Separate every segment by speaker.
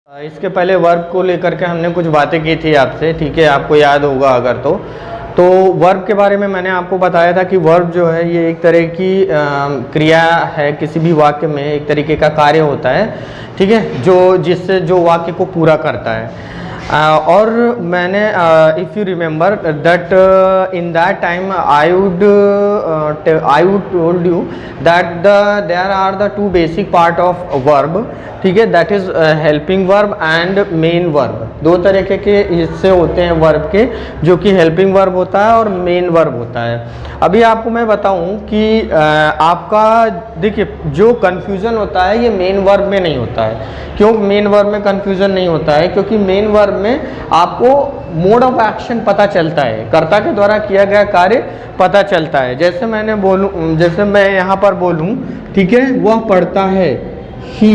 Speaker 1: इसके पहले वर्ब को लेकर के हमने कुछ बातें की थी आपसे, ठीक है, आपको याद होगा अगर तो वर्ब के बारे में मैंने आपको बताया था कि वर्ब जो है ये एक तरह की क्रिया है, किसी भी वाक्य में एक तरीके का कार्य होता है, ठीक है, जिससे जो वाक्य को पूरा करता है। और मैंने if you remember that in that time I would told you that there are the two basic part of verb, ठीक है, that is helping verb and main verb. दो तरीके के हिस्से होते हैं वर्ब के, जो कि हेल्पिंग वर्ब होता है और मेन वर्ब होता है। अभी आपको मैं बताऊं कि आपका देखिए जो कन्फ्यूज़न होता है ये मेन वर्ब में नहीं होता है। क्यों मेन वर्ब में कन्फ्यूज़न नहीं होता है? क्योंकि मेन वर्ब में आपको मोड ऑफ एक्शन पता चलता है, कर्ता के द्वारा किया गया कार्य पता चलता है। जैसे मैं यहाँ पर बोलूँ, ठीक है, वह पढ़ता है, ही,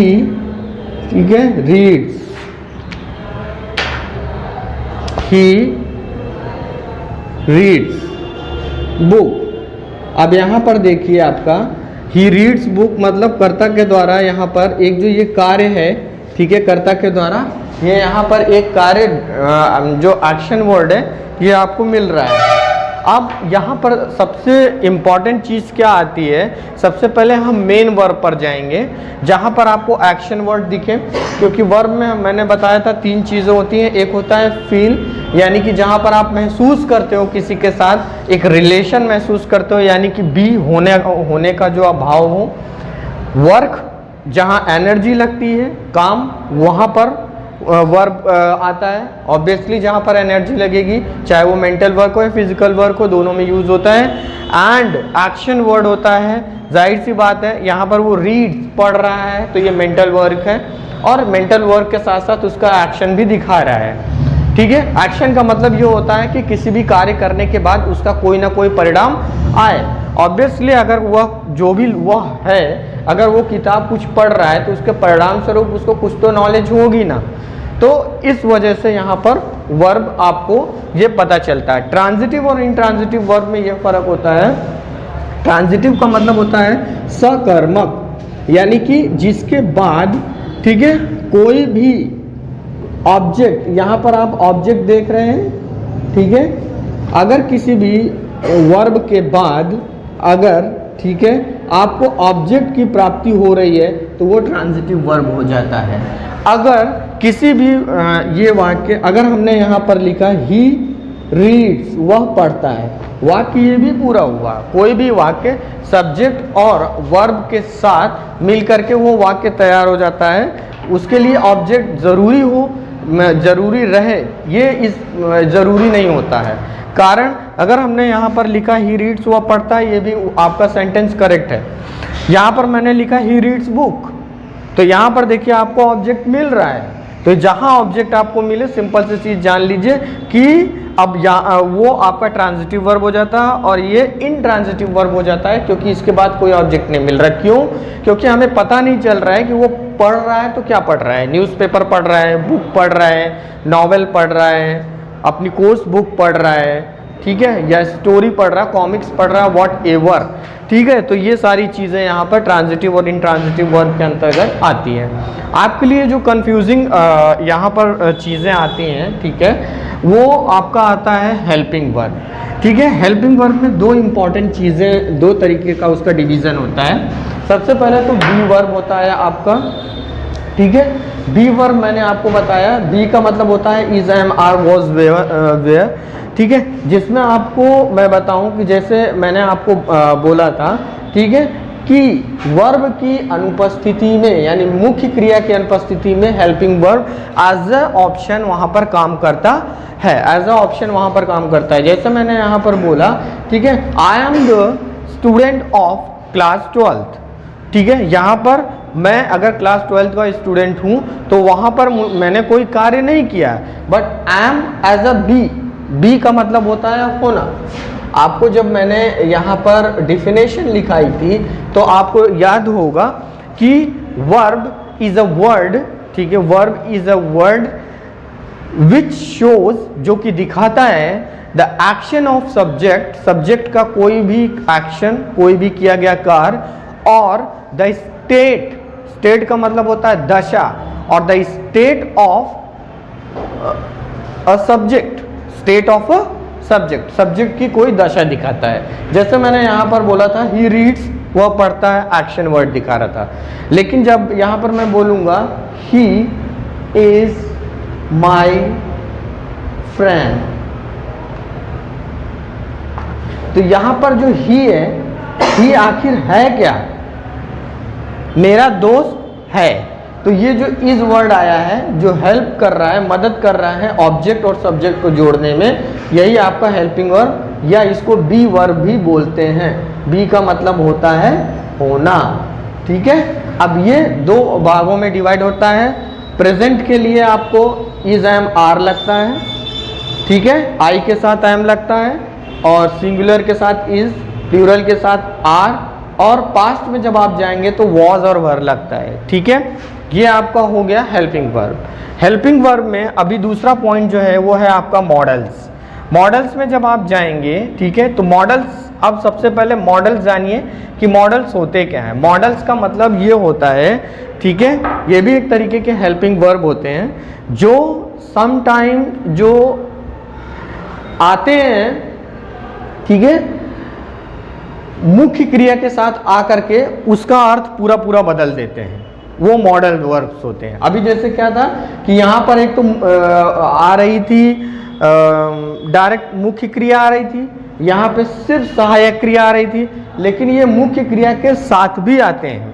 Speaker 1: ठीक है, रीड्स, ही रीड्स बुक। अब यहाँ पर देखिए आपका ही रीड्स बुक मतलब कर्ता के द्वारा यहाँ पर एक जो ये कार्य है, ठीक है, कर्ता के द्वारा ये यहाँ पर एक कार्य जो एक्शन वर्ड है ये आपको मिल रहा है। अब यहाँ पर सबसे इम्पॉर्टेंट चीज़ क्या आती है? सबसे पहले हम मेन वर्ब पर जाएंगे जहाँ पर आपको एक्शन वर्ड दिखे, क्योंकि वर्ब में मैंने बताया था तीन चीज़ें होती हैं। एक होता है फील, यानी कि जहाँ पर आप महसूस करते हो किसी के साथ एक रिलेशन महसूस करते हो, यानी कि बी होने का जो भाव हो। वर्क, जहाँ एनर्जी लगती है, काम, वहाँ पर वर्ब आता है। ऑब्वियसली जहाँ पर एनर्जी लगेगी, चाहे वो मेंटल वर्क हो या फिजिकल वर्क हो, दोनों में यूज होता है। एंड एक्शन वर्ड होता है, जाहिर सी बात है यहाँ पर वो रीड्स पढ़ रहा है तो ये मेंटल वर्क है, और मेंटल वर्क के साथ साथ उसका एक्शन भी दिखा रहा है, ठीक है। एक्शन का मतलब ये होता है कि किसी भी कार्य करने के बाद उसका कोई ना कोई परिणाम आए। ऑब्वियसली अगर वह जो भी वह है, अगर वो किताब कुछ पढ़ रहा है तो उसके परिणाम स्वरूप उसको कुछ तो नॉलेज होगी ना। तो इस वजह से यहाँ पर वर्ब आपको ये पता चलता है। ट्रांजिटिव और इंट्रांजिटिव वर्ब में ये फर्क होता है। ट्रांजिटिव का मतलब होता है सकर्मक, यानी कि जिसके बाद, ठीक है, कोई भी ऑब्जेक्ट, यहाँ पर आप ऑब्जेक्ट देख रहे हैं, ठीक है, अगर किसी भी वर्ब के बाद अगर, ठीक है, आपको ऑब्जेक्ट की प्राप्ति हो रही है तो वो ट्रांजिटिव वर्ब हो जाता है। अगर किसी भी ये वाक्य, अगर हमने यहाँ पर लिखा ही रीड्स, वह पढ़ता है, वाक्य ये भी पूरा हुआ। कोई भी वाक्य सब्जेक्ट और वर्ब के साथ मिल करके वो वाक्य तैयार हो जाता है। उसके लिए ऑब्जेक्ट ज़रूरी हो, ज़रूरी रहे, ये इस ज़रूरी नहीं होता है। कारण अगर हमने यहाँ पर लिखा ही रीड्स, वह पढ़ता है, ये भी आपका सेंटेंस करेक्ट है। यहाँ पर मैंने लिखा ही रीड्स बुक, तो यहाँ पर देखिए आपको ऑब्जेक्ट मिल रहा है। तो जहाँ ऑब्जेक्ट आपको मिले, सिंपल सी चीज़ जान लीजिए कि अब यहाँ वो आपका ट्रांजिटिव वर्ब हो जाता है और ये इनट्रांजिटिव वर्ब हो जाता है, क्योंकि इसके बाद कोई ऑब्जेक्ट नहीं मिल रहा। क्यों? क्योंकि हमें पता नहीं चल रहा है कि वो पढ़ रहा है तो क्या पढ़ रहा है। न्यूज़पेपर पढ़ रहा है, बुक पढ़ रहा है, नॉवेल पढ़ रहा है, अपनी कोर्स बुक पढ़ रहा है, ठीक है, या स्टोरी पढ़ रहा है, कॉमिक्स पढ़ रहा है, वॉट एवर, ठीक है। तो ये सारी चीज़ें यहाँ पर ट्रांजिटिव और इनट्रांजिटिव वर्ब के अंतर्गत आती हैं। आपके लिए जो कंफ्यूजिंग यहाँ पर चीज़ें आती हैं, ठीक है, वो आपका आता है हेल्पिंग वर्ब, ठीक है। हेल्पिंग वर्ब में दो इम्पॉर्टेंट चीज़ें, दो तरीके का उसका डिवीज़न होता है। सबसे पहले तो बी वर्ब होता है आपका, ठीक है। बी वर्ब मैंने आपको बताया, बी का मतलब होता है is, am, are, was, were, ठीक है, जिसमें आपको मैं बताऊं कि जैसे मैंने आपको बोला था, ठीक है, कि वर्ब की अनुपस्थिति में, यानी मुख्य क्रिया की अनुपस्थिति में helping verb as a option वहाँ पर काम करता है, एज अ ऑप्शन वहाँ पर काम करता है। जैसे मैंने यहाँ पर बोला, ठीक है, I am the student of class 12th, ठीक है। यहाँ पर मैं अगर क्लास 12th का स्टूडेंट हूँ तो वहाँ पर मैंने कोई कार्य नहीं किया, but I am as a be. Be का मतलब होता है होना। आपको जब मैंने यहाँ पर डिफिनेशन लिखाई थी तो आपको याद होगा कि वर्ब इज अ वर्ड, ठीक है, verb is a word which shows, जो कि दिखाता है the action of subject, subject का कोई भी एक्शन, कोई भी किया गया कार्य, और द स्टेट, स्टेट का मतलब होता है दशा, और the state of a subject, state of a subject, subject की कोई दशा दिखाता है। जैसे मैंने यहाँ पर बोला था ही रीड्स, वह पढ़ता है, एक्शन वर्ड दिखा रहा था। लेकिन जब यहाँ पर मैं बोलूँगा ही इज माई फ्रेंड, तो यहाँ पर जो ही है, ही आखिर है क्या? मेरा दोस्त है। तो ये जो इज वर्ड आया है जो हेल्प कर रहा है, मदद कर रहा है ऑब्जेक्ट और सब्जेक्ट को जोड़ने में, यही आपका हेल्पिंग वर्ब, या इसको बी वर्ब भी बोलते हैं। बी का मतलब होता है होना, ठीक है। अब ये दो भागों में डिवाइड होता है। प्रेजेंट के लिए आपको इज एम आर लगता है, ठीक है, आई के साथ एम लगता है, और सिंगुलर के साथ इज, प्लूरल के साथ आर, और पास्ट में जब आप जाएंगे तो वॉज और वर लगता है, ठीक है। ये आपका हो गया हेल्पिंग वर्ब। हेल्पिंग वर्ब में अभी दूसरा पॉइंट जो है वो है आपका मॉडल्स। मॉडल्स में जब आप जाएंगे, ठीक है, तो मॉडल्स, अब सबसे पहले मॉडल्स जानिए कि मॉडल्स होते क्या हैं। मॉडल्स का मतलब ये होता है, ठीक है, ये भी एक तरीके के हेल्पिंग वर्ब होते हैं जो सम टाइम जो आते हैं, ठीक है, मुख्य क्रिया के साथ आकर के उसका अर्थ पूरा पूरा बदल देते हैं, वो मॉडल वर्ब्स होते हैं। अभी जैसे क्या था कि यहाँ पर एक तो आ रही थी डायरेक्ट मुख्य क्रिया आ रही थी, यहाँ पे सिर्फ सहायक क्रिया आ रही थी, लेकिन ये मुख्य क्रिया के साथ भी आते हैं।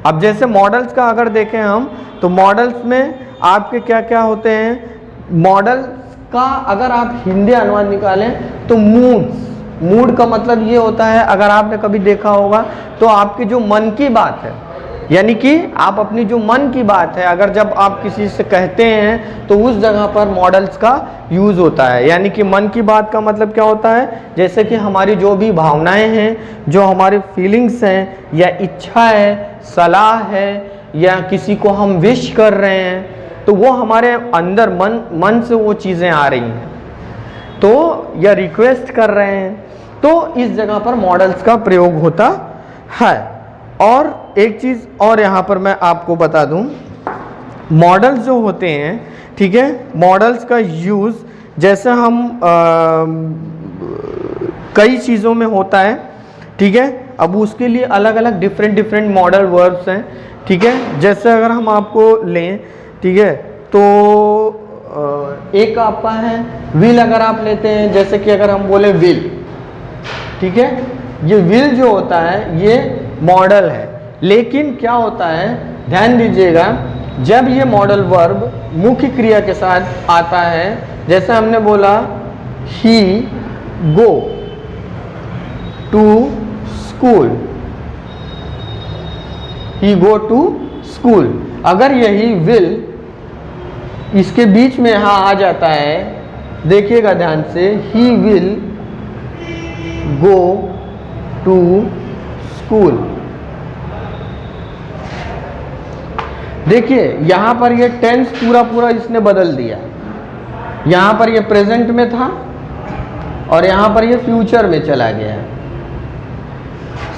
Speaker 1: अब जैसे मॉडल्स का अगर देखें हम, तो मॉडल्स में आपके क्या क्या होते हैं। मॉडल्स का अगर आप हिंदी अनुवाद निकालें तो मूड्स, मूड का मतलब ये होता है, अगर आपने कभी देखा होगा तो आपकी जो मन की बात है, यानी कि आप अपनी जो मन की बात है अगर जब आप किसी से कहते हैं तो उस जगह पर मॉडल्स का यूज़ होता है। यानी कि मन की बात का मतलब क्या होता है, जैसे कि हमारी जो भी भावनाएं हैं, जो हमारी फीलिंग्स हैं, या इच्छा है, सलाह है, या किसी को हम विश कर रहे हैं, तो वो हमारे अंदर मन से वो चीज़ें आ रही हैं, तो या रिक्वेस्ट कर रहे हैं, तो इस जगह पर मॉडल्स का प्रयोग होता है। और एक चीज़ और यहाँ पर मैं आपको बता दूँ, मॉडल्स जो होते हैं, ठीक है, मॉडल्स का यूज़ जैसे हम कई चीज़ों में होता है, ठीक है। अब उसके लिए अलग अलग डिफरेंट मॉडल वर्ब्स हैं, ठीक है। जैसे अगर हम आपको लें, ठीक है, तो एक आपका है विल, अगर आप लेते हैं, जैसे कि अगर हम बोले विल, ठीक है, ये विल जो होता है ये मॉडल है। लेकिन क्या होता है, ध्यान दीजिएगा, जब ये मॉडल वर्ब मुख्य क्रिया के साथ आता है, जैसे हमने बोला he go to school, he go to school, अगर यही विल इसके बीच में यहाँ आ जाता है, देखिएगा ध्यान से, he will go to school, देखिए यहाँ पर ये टेंस पूरा इसने बदल दिया। यहाँ पर ये प्रेजेंट में था और यहाँ पर ये फ्यूचर में चला गया है,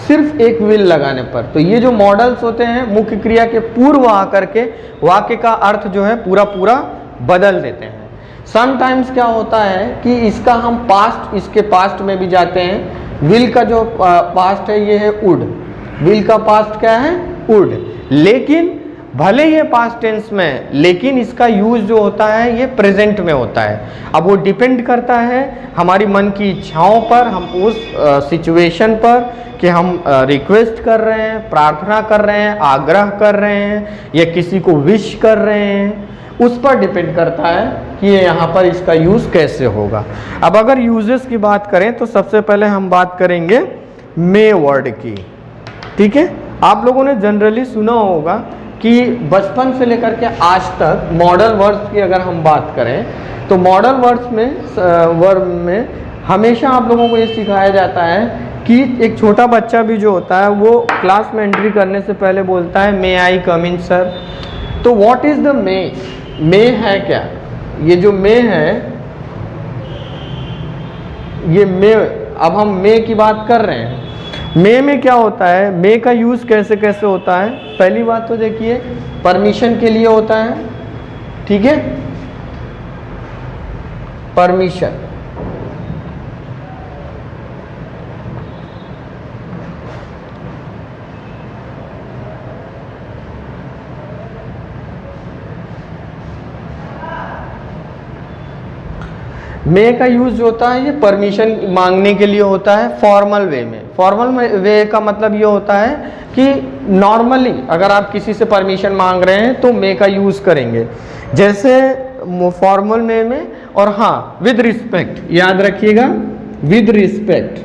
Speaker 1: सिर्फ एक विल लगाने पर। तो ये जो मॉडल्स होते हैं मुख्य क्रिया के पूर्व आकर के वाक्य का अर्थ जो है पूरा बदल देते हैं। समटाइम्स क्या होता है कि इसका हम पास्ट, इसके पास्ट में भी जाते हैं। विल का जो पास्ट है ये है वुड, विल का पास्ट क्या है वुड, लेकिन भले ये पास्ट टेंस में, लेकिन इसका यूज जो होता है ये प्रेजेंट में होता है। अब वो डिपेंड करता है हमारी मन की इच्छाओं पर, हम उस सिचुएशन पर कि हम रिक्वेस्ट कर रहे हैं, प्रार्थना कर रहे हैं, आग्रह कर रहे हैं, या किसी को विश कर रहे हैं, उस पर डिपेंड करता है कि यहाँ पर इसका यूज़ कैसे होगा। अब अगर यूजेस की बात करें तो सबसे पहले हम बात करेंगे मे वर्ड की, ठीक है। आप लोगों ने जनरली सुना होगा कि बचपन से लेकर के आज तक मॉडल वर्ड्स की अगर हम बात करें तो मॉडल वर्ड्स में वर्ब में हमेशा आप लोगों को ये सिखाया जाता है कि एक छोटा बच्चा भी जो होता है वो क्लास में एंट्री करने से पहले बोलता है मे आई कम इन सर। तो व्हाट इज द मे, मे है क्या, ये जो मे है ये मे, अब हम मे की बात कर रहे हैं। मे में क्या होता है, मे का यूज़ कैसे कैसे होता है। पहली बात तो देखिए परमिशन के लिए होता है, ठीक है, परमिशन। मे का यूज जो होता है ये परमिशन मांगने के लिए होता है फॉर्मल वे में। फॉर्मल वे का मतलब ये होता है कि नॉर्मली अगर आप किसी से परमिशन मांग रहे हैं तो मे का यूज करेंगे, जैसे फॉर्मल वे में। और हाँ, विद रिस्पेक्ट, याद रखिएगा, विद रिस्पेक्ट।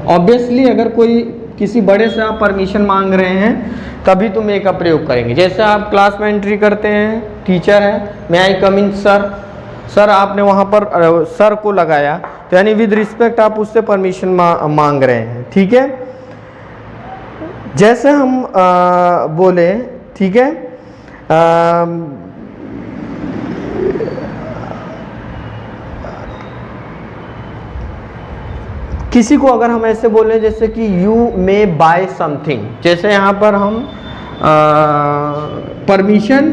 Speaker 1: ऑब्वियसली अगर कोई किसी बड़े से आप परमिशन मांग रहे हैं तभी तो मे का प्रयोग करेंगे। जैसे आप क्लास में एंट्री करते हैं, टीचर है, मे आई कम इन सर, सर आपने वहाँ पर सर को लगाया, तो यानी विद रिस्पेक्ट आप उससे परमिशन मांग रहे हैं, ठीक है। जैसे हम बोले, ठीक है, किसी को अगर हम ऐसे बोलें जैसे कि यू मे बाय समथिंग, जैसे यहाँ पर हम परमिशन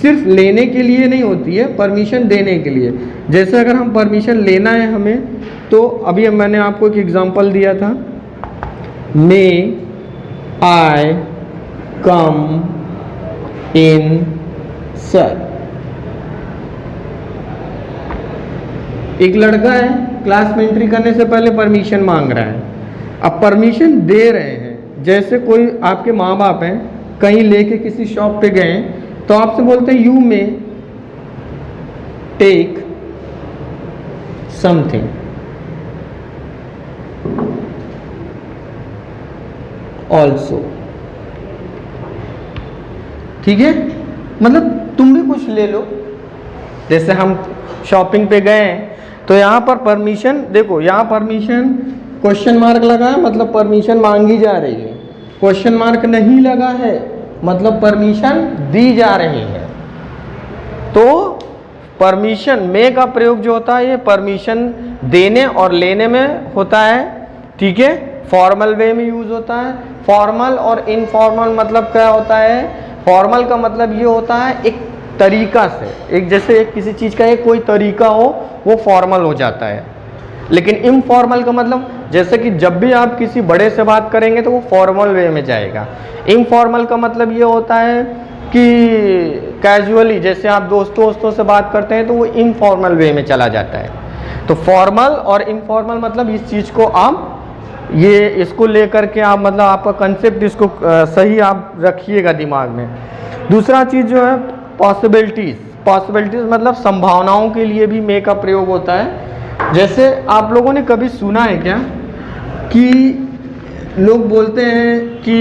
Speaker 1: सिर्फ लेने के लिए नहीं होती है, परमिशन देने के लिए। जैसे अगर हम परमिशन लेना है हमें, तो अभी मैंने आपको एक एग्जांपल दिया था, मे आई कम इन सर। एक लड़का है, क्लास में एंट्री करने से पहले परमिशन मांग रहा है, अब परमिशन दे रहे हैं। जैसे कोई आपके माँ बाप हैं, कहीं लेके किसी शॉप पे गए तो आपसे बोलते हैं you may take something, also, ठीक है, मतलब तुम भी कुछ ले लो। जैसे हम शॉपिंग पे गए तो यहाँ पर परमिशन, देखो यहाँ परमिशन क्वेश्चन मार्क लगा है, मतलब परमिशन मांगी जा रही है। क्वेश्चन मार्क नहीं लगा है, मतलब परमिशन दी जा रही है। तो परमिशन, मे का प्रयोग जो होता है ये परमिशन देने और लेने में होता है, ठीक है। फॉर्मल वे में यूज होता है। फॉर्मल और इनफॉर्मल मतलब क्या होता है? फॉर्मल का मतलब ये होता है एक तरीका से, एक जैसे एक किसी चीज़ का एक कोई तरीका हो वो फॉर्मल हो जाता है। लेकिन इनफॉर्मल का मतलब जैसे कि जब भी आप किसी बड़े से बात करेंगे तो वो फॉर्मल वे में जाएगा। इनफॉर्मल का मतलब ये होता है कि कैजुअली, जैसे आप दोस्तों से बात करते हैं तो वो इनफॉर्मल वे में चला जाता है। तो फॉर्मल और इनफॉर्मल मतलब इस चीज़ को आप ये इसको लेकर के आप मतलब आपका कंसेप्ट इसको सही आप रखिएगा दिमाग में। दूसरा चीज़ जो है पॉसिबिलिटीज़। पॉसिबिलिटीज़ मतलब संभावनाओं के लिए भी मे का प्रयोग होता है। जैसे आप लोगों ने कभी सुना है क्या कि लोग बोलते हैं कि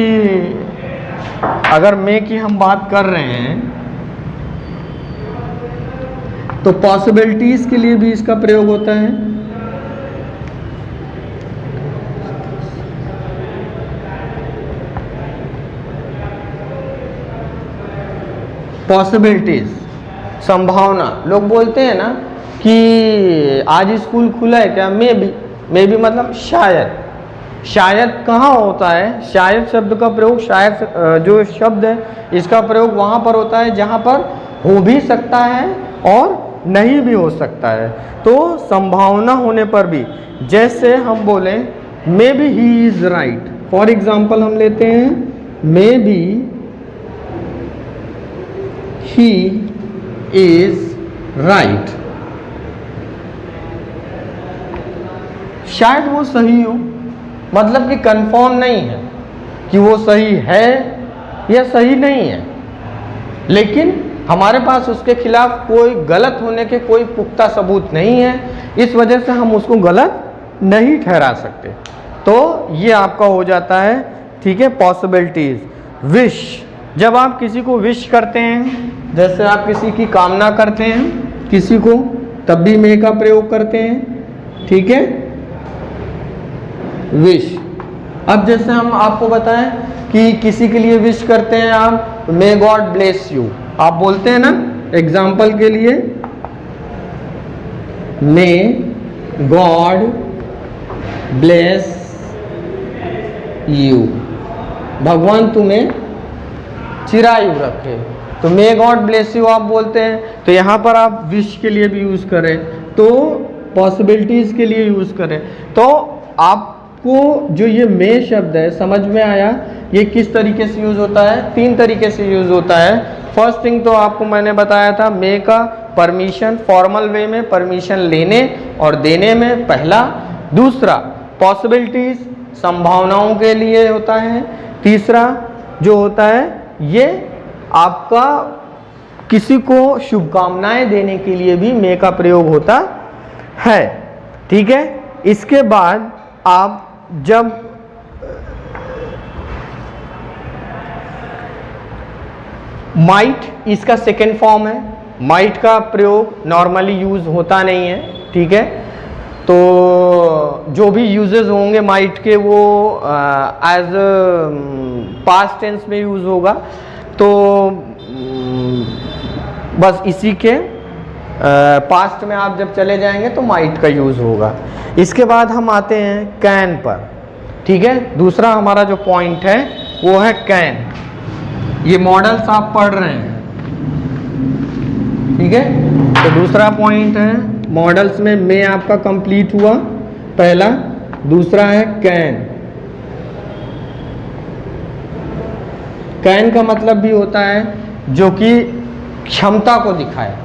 Speaker 1: अगर मे की हम बात कर रहे हैं तो पॉसिबिलिटीज़ के लिए भी इसका प्रयोग होता है। पॉसिबिलिटीज, संभावना। लोग बोलते हैं ना कि आज स्कूल खुला है क्या, मे बी मतलब शायद। शायद कहाँ होता है? शायद शब्द का प्रयोग, शायद जो शब्द है इसका प्रयोग वहाँ पर होता है जहाँ पर हो भी सकता है और नहीं भी हो सकता है। तो संभावना होने पर भी, जैसे हम बोलें may be he is right, for example हम लेते हैं may be he is right, शायद वो सही हो, मतलब कि कंफर्म नहीं है कि वो सही है या सही नहीं है, लेकिन हमारे पास उसके खिलाफ कोई गलत होने के कोई पुख्ता सबूत नहीं है, इस वजह से हम उसको गलत नहीं ठहरा सकते। तो ये आपका हो जाता है, ठीक है, पॉसिबिलिटीज। विश, जब आप किसी को विश करते हैं, जैसे आप किसी की कामना करते हैं किसी को, तब भी मे का प्रयोग करते हैं, ठीक है, विश। अब जैसे हम आपको बताएं कि किसी के लिए विश करते हैं आप, मे गॉड ब्लेस यू, आप बोलते हैं ना, एग्जाम्पल के लिए मे गॉड ब्लेस यू, भगवान तुम्हें चिरायु रखे। तो मे गॉड ब्लेस यू आप बोलते हैं, तो यहाँ पर आप विश के लिए भी यूज़ करें, तो पॉसिबिलिटीज़ के लिए यूज़ करें। तो आपको जो ये मे शब्द है समझ में आया, ये किस तरीके से यूज़ होता है? 3 तरीके से यूज़ होता है। फर्स्ट थिंग तो आपको मैंने बताया था मे का परमिशन, फॉर्मल वे में परमिशन लेने और देने में पहला। दूसरा पॉसिबिलिटीज़, संभावनाओं के लिए होता है। तीसरा जो होता है ये आपका किसी को शुभकामनाएं देने के लिए भी मे का प्रयोग होता है। ठीक है, इसके बाद आप जब माइट इसका सेकेंड फॉर्म है। माइट का प्रयोग नॉर्मली यूज होता नहीं है। ठीक है, तो जो भी यूजेस होंगे माइट के वो एज पास्ट टेंस में यूज होगा। तो बस इसी के पास्ट में आप जब चले जाएंगे तो माइट का यूज होगा। इसके बाद हम आते हैं कैन पर। ठीक है, दूसरा हमारा जो पॉइंट है वो है कैन। ये मॉडल्स आप पढ़ रहे हैं। ठीक है, तो दूसरा पॉइंट है मॉडल्स में मे आपका कंप्लीट हुआ पहला। दूसरा है कैन। कैन का मतलब भी होता है जो कि क्षमता को दिखाए,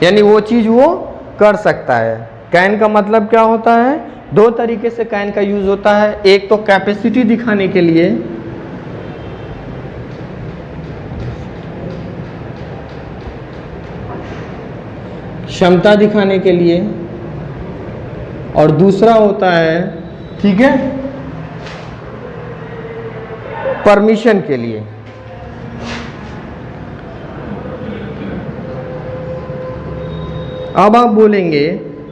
Speaker 1: यानी वो चीज वो कर सकता है। कैन का मतलब क्या होता है? 2 तरीके से कैन का यूज होता है। एक तो कैपेसिटी दिखाने के लिए, क्षमता दिखाने के लिए, और दूसरा होता है, ठीक है, परमिशन के लिए। अब आप बोलेंगे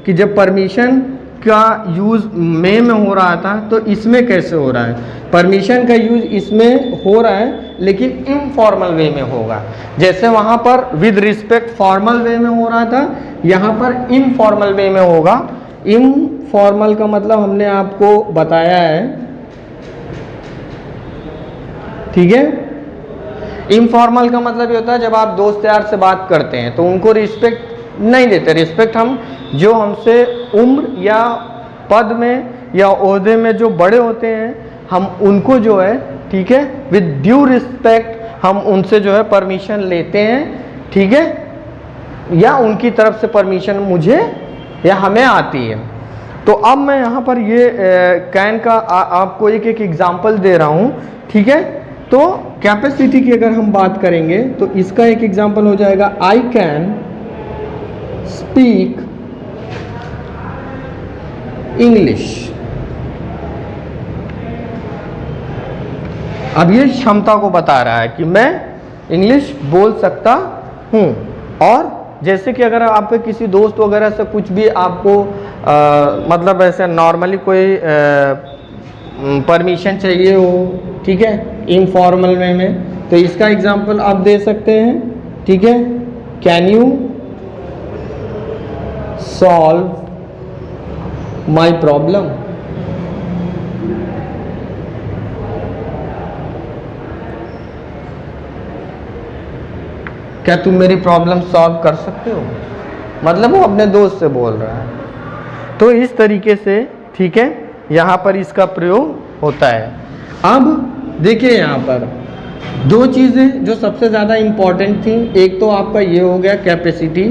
Speaker 1: कि जब परमिशन का यूज मे में हो रहा था तो इसमें कैसे हो रहा है? परमिशन का यूज इसमें हो रहा है लेकिन इनफॉर्मल वे में होगा। जैसे वहां पर विद रिस्पेक्ट फॉर्मल वे में हो रहा था, यहाँ पर इनफॉर्मल वे में होगा। इनफॉर्मल का मतलब हमने आपको बताया है। ठीक है, इनफॉर्मल का मतलब ये होता है जब आप दोस्त यार से बात करते हैं तो उनको रिस्पेक्ट नहीं देते। रिस्पेक्ट हम जो हमसे उम्र या पद में या ओहदे में जो बड़े होते हैं हम उनको जो है, ठीक है, विद ड्यू रिस्पेक्ट हम उनसे जो है परमिशन लेते हैं। ठीक है, या उनकी तरफ से परमिशन मुझे या हमें आती है। तो अब मैं यहाँ पर ये कैन का आपको एक एक एग्जाम्पल दे रहा हूँ। ठीक है, तो कैपेसिटी की अगर हम बात करेंगे तो इसका एक एग्जाम्पल हो जाएगा आई कैन स्पीक इंग्लिश। अब ये क्षमता को बता रहा है कि मैं इंग्लिश बोल सकता हूँ। और जैसे कि अगर आपके किसी दोस्त वगैरह से कुछ भी आपको मतलब ऐसे नॉर्मली कोई परमिशन चाहिए हो, ठीक है, इनफॉर्मल वे में, तो इसका एग्जांपल आप दे सकते हैं। ठीक है, can you solve my problem. क्या तुम मेरी प्रॉब्लम सॉल्व कर सकते हो? मतलब वो अपने दोस्त से बोल रहा है। तो इस तरीके से, ठीक है, यहाँ पर इसका प्रयोग होता है। अब देखिए यहाँ पर 2 चीज़ें जो सबसे ज़्यादा इम्पॉर्टेंट थी, एक तो आपका ये हो गया कैपेसिटी,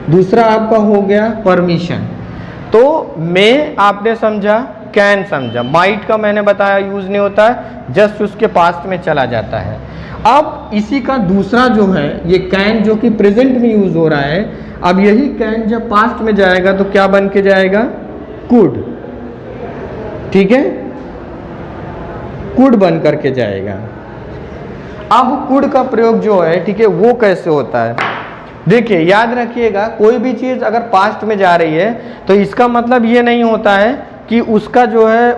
Speaker 1: दूसरा आपका हो गया परमिशन। तो मैं आपने समझा, कैन समझा, माइट का मैंने बताया यूज़ नहीं होता है, जस्ट उसके पास्ट में चला जाता है। अब इसी का दूसरा जो है ये कैन जो कि प्रेजेंट में यूज़ हो रहा है, अब यही कैन जब पास्ट में जाएगा तो क्या बन के जाएगा? कुड। ठीक है, कुड बन करके जाएगा। अब कुड का प्रयोग जो है, ठीक है, वो कैसे होता है? देखिए याद रखिएगा, कोई भी चीज़ अगर पास्ट में जा रही है तो इसका मतलब ये नहीं होता है कि उसका जो है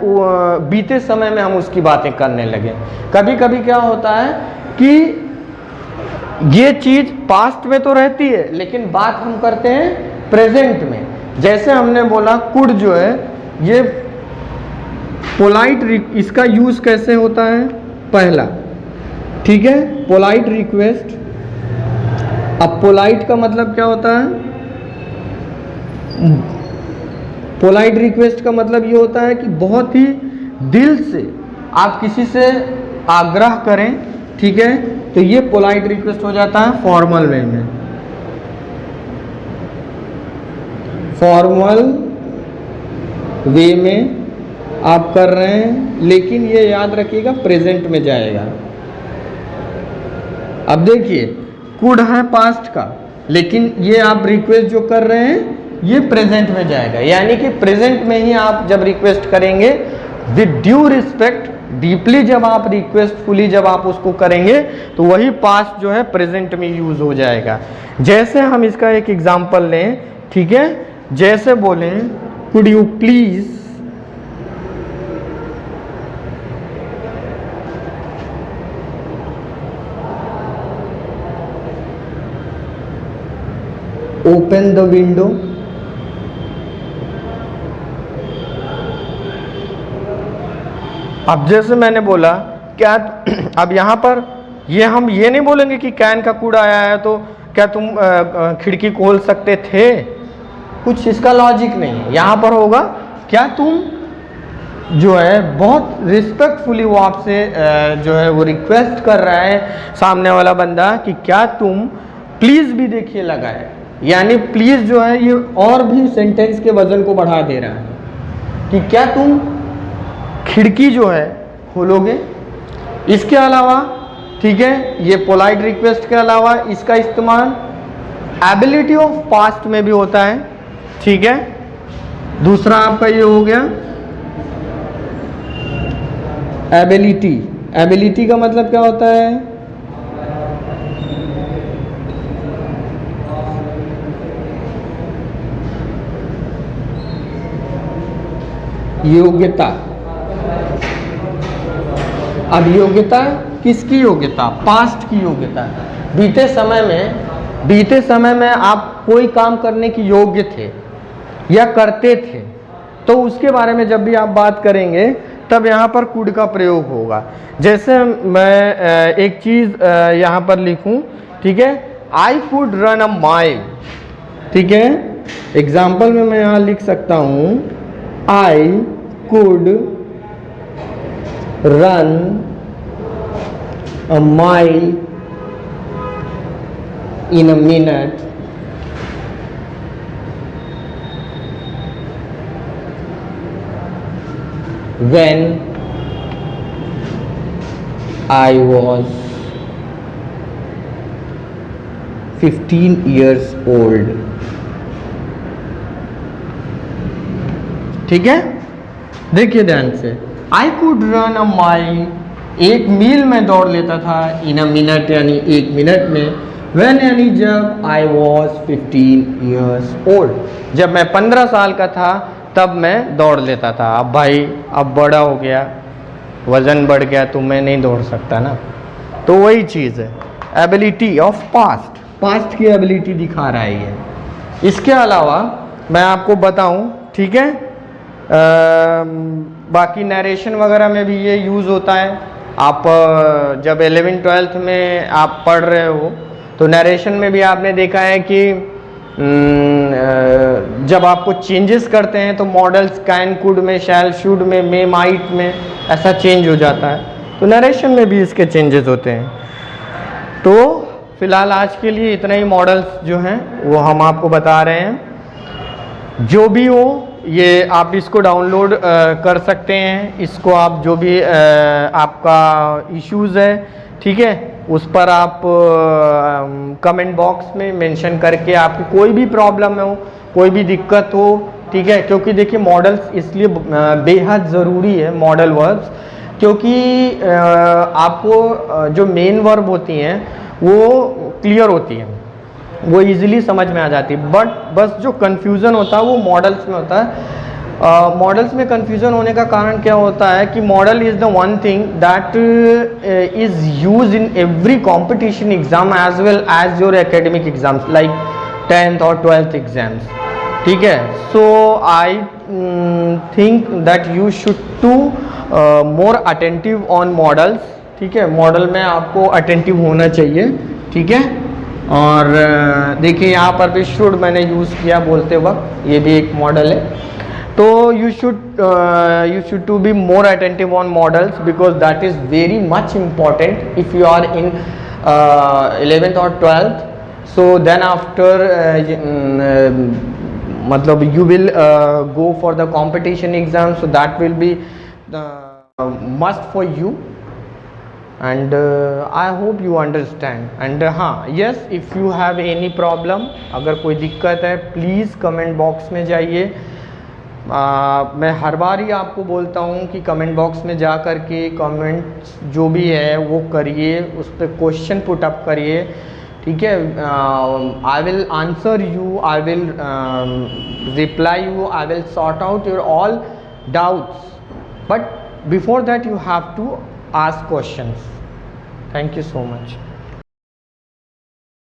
Speaker 1: बीते समय में हम उसकी बातें करने लगे। कभी कभी क्या होता है कि ये चीज़ पास्ट में तो रहती है लेकिन बात हम करते हैं प्रेजेंट में। जैसे हमने बोला कुड जो है ये पोलाइट इसका यूज कैसे होता है? पहला, ठीक है, पोलाइट रिक्वेस्ट। अब पोलाइट का मतलब क्या होता है? पोलाइट रिक्वेस्ट का मतलब ये होता है कि बहुत ही दिल से आप किसी से आग्रह करें, ठीक है, तो ये पोलाइट रिक्वेस्ट हो जाता है फॉर्मल वे में। फॉर्मल वे में आप कर रहे हैं, लेकिन ये याद रखिएगा प्रेजेंट में जाएगा। अब देखिए, कुड है पास्ट का, लेकिन ये आप रिक्वेस्ट जो कर रहे हैं ये प्रेजेंट में जाएगा, यानी कि प्रेजेंट में ही आप जब रिक्वेस्ट करेंगे विद ड्यू रिस्पेक्ट, डीपली जब आप रिक्वेस्टफुली जब आप उसको करेंगे तो वही पास्ट जो है प्रेजेंट में यूज हो जाएगा। जैसे हम इसका एक एग्जांपल लें, ठीक है, जैसे बोलें could you please open the window. अब जैसे मैंने बोला क्या, अब यहाँ पर ये हम ये नहीं बोलेंगे कि कैन का कूड़ा आया है तो क्या तुम खिड़की खोल सकते थे, कुछ इसका लॉजिक नहीं है। यहाँ पर होगा क्या तुम जो है बहुत रिस्पेक्टफुली वो आपसे जो है वो रिक्वेस्ट कर रहा है सामने वाला बंदा कि क्या तुम प्लीज भी देखिए लगा है, यानी प्लीज जो है ये और भी सेंटेंस के वजन को बढ़ा दे रहा है कि क्या तुम खिड़की जो है खोलोगे। इसके अलावा, ठीक है, ये पोलाइट रिक्वेस्ट के अलावा इसका इस्तेमाल एबिलिटी ऑफ पास्ट में भी होता है, ठीक है। दूसरा आपका ये हो गया एबिलिटी। एबिलिटी का मतलब क्या होता है? योग्यता। अब योग्यता किसकी योग्यता? पास्ट की योग्यता। बीते समय में आप कोई काम करने की योग्य थे या करते थे, तो उसके बारे में जब भी आप बात करेंगे तब यहाँ पर कुड का प्रयोग होगा। जैसे मैं एक चीज़ यहाँ पर लिखूँ, ठीक है, I could run a mile, ठीक है। एग्जाम्पल में मैं यहाँ लिख सकता हूँ I could run a mile in a minute when I was 15 years old। ठीक है, देखिए ध्यान से, I could run a mile, एक मील में दौड़ लेता था, इन अ मिनट यानी एक मिनट में, व्हेन यानी जब आई वॉज 15 ईयर्स ओल्ड, जब मैं 15 साल का था तब मैं दौड़ लेता था। अब भाई अब बड़ा हो गया, वजन बढ़ गया तो मैं नहीं दौड़ सकता ना, तो वही चीज़ है एबिलिटी ऑफ पास्ट, पास्ट की एबिलिटी दिखा रहा है ये। इसके अलावा मैं आपको बताऊं, ठीक है, बाकी नरेशन वगैरह में भी ये यूज़ होता है। आप जब 11th-12th में आप पढ़ रहे हो तो नरेशन में भी आपने देखा है कि जब आपको चेंजेस करते हैं तो मॉडल्स कैन कुड में, शैल शुड में, मे माइट में ऐसा चेंज हो जाता है, तो नरेशन में भी इसके चेंजेस होते हैं। तो फिलहाल आज के लिए इतना ही मॉडल्स जो हैं वो हम आपको बता रहे हैं। जो भी हो ये आप इसको डाउनलोड कर सकते हैं, इसको आप जो भी आपका इश्यूज़ है, ठीक है, उस पर आप कमेंट बॉक्स में मेंशन करके आपकी कोई भी प्रॉब्लम हो, कोई भी दिक्कत हो, ठीक है, क्योंकि देखिए मॉडल्स इसलिए बेहद ज़रूरी है मॉडल वर्ब्स, क्योंकि आपको जो मेन वर्ब होती हैं वो क्लियर होती हैं, वो इजीली समझ में आ जाती है, बट बस जो कन्फ्यूज़न होता है वो मॉडल्स में होता है। मॉडल्स में कन्फ्यूज़न होने का कारण क्या होता है कि model is the one thing that is use in every competition exam as well as your academic exams like 10th और 12th एग्जाम्स। ठीक है। So I think that you should to more attentive on models, ठीक है, model में आपको attentive होना चाहिए, ठीक है। और देखिए यहाँ पर भी शुड मैंने यूज़ किया बोलते वक्त, ये भी एक मॉडल है। तो you should to be more attentive on models because that is very much important if you are in 11th or 12th. So then after मतलब you will go for the competition exam, so that will be must for you, and I hope you understand. And हाँ, yes, if you have any problem, अगर कोई दिक्कत है please comment box में जाइए। मैं हर बार ही आपको बोलता हूँ कि कमेंट बॉक्स में जा कर के कमेंट्स जो भी है वो करिए, उस पर क्वेश्चन पुट अप करिए, ठीक है। I will answer you, I will reply you, I will sort out your all doubts, but before that you have to ask questions. Thank you so much.